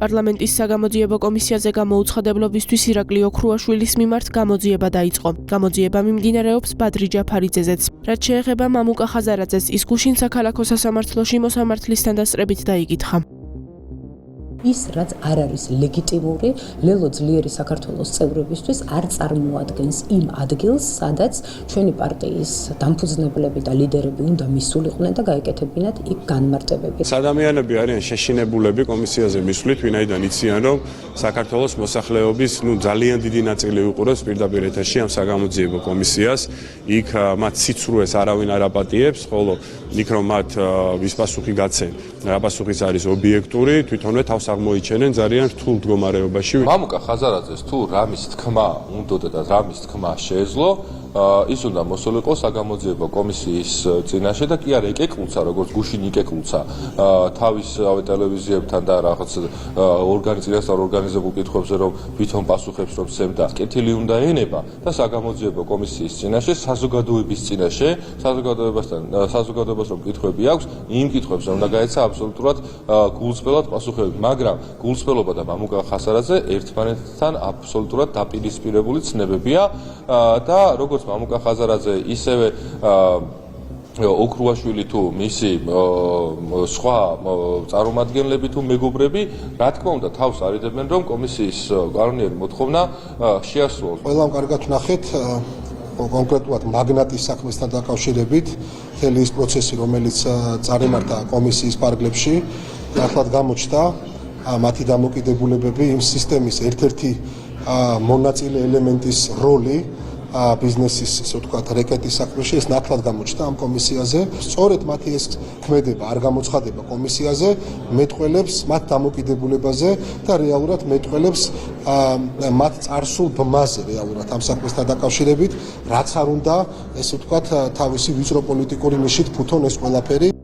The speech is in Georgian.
პარლამენტის საგამოძიებო კომისიაზე გამოუცხადებლობისთვის ირაკლი ოქრუაშვილის მიმართ გამოძიება დაიწყო. გამოძიება მიმდინარეობს ბადრი ჯაფარიძეზეც. რაც შეეხება მამუკა ხაზარაძეს, ის გუშინ საქალაქო სასამართლოში მოსამართლისთან დასწრებით დაიკითხა. ის რაც არ არის ლეგიტიმური ლელო ძლიერი საქართველოს წევრებისთვის არ წარმოადგენს იმ ადგილს, სადაც ჩვენი პარტიის დამფუძნებლები და ლიდერები უნდა მისულიყვნენ და გაეკეთებინათ იქ განმარტებები. ადამიანები არიან შეშინებულები კომისიაზე მისვლით, ვინაიდან იციან, რომ საქართველოს მოსახლეობის ძალიან დიდი ნაწილი უყურებს პირდაპირ ეთერში ამ საგამოძიებო კომისიას. იქ მათ სიცრუეს არავინ არ აპატიებს, ხოლო იქ რომ მათ ვის პასუხი გაცენ, რა პასუხიც არის ობიექტური, თვითონვე თავს აღმოიჩენენ ძალიან რთულ მდგომარეობაში. მამუკა ხაზარაძეს თუ რამის თქმა უნდოდა და რამის თქმა შეეძლო, ის უნდა მოსულიყო საგამოძიებო კომისიის წინაშე და კი არა ეკეკლუცა, როგორც გუშინ იკეკლუცა თავის ტელევიზიებთან და რაღაც წინასწარ ორგანიზებულ კითხვებზე, რომ ვითომ პასუხებს რომ სცემდა. კეთილი უნდა ენება და საგამოძიებო კომისიის წინაშე, საზოგადოების წინაშე, საზოგადოებას რომ კითხვები აქვს, იმ კითხვებზე უნდა გაეცა აბსოლუტურად გულწრფელად პასუხები, მაგრამ გულწრფელობა და მამუკა ხაზარაძე ერთმანეთთან აბსოლუტურად დაპირისპირებული ცნებებია და როგორც მამუკა ხაზარაძე ისევე ოქრუაშვილი თუ მისი სხვა წარმომადგენლები თუ მეგობრები, რა თქმა უნდა, თავს არიდებენ, რომ კომისიის კანონიერი მოთხოვნა შეასრულოს. ყველამ კარგად ვნახეთ კონკრეტულად მაგნატის საქმესთან დაკავშირებით მთელი ის პროცესი, რომელიც წარიმართა კომისიის ფარგლებში, ახლად გამოჩნდა მათი დამოკიდებულებები, იმ სისტემის ერთ-ერთი მონაწილე ელემენტის როლი ბიზნესის, ისე ვთქვათ, რეკეტის საქმეში, ეს ნათლად გამოჩნდა ამ კომისიაზე. სწორედ მათი ეს ქმედება არ გამოცხადება კომისიაზე, მეტყველებს მათ დამოკიდებულებაზე და რეალურად მეტყველებს მათ წარსულ ბმაზე რეალურად ამ საქმესთან დაკავშირებით, რაც არ უნდა, ესე ვთქვათ, თავისი ვიწრო პოლიტიკური ნიშით ფუთონ ეს ყველაფერი.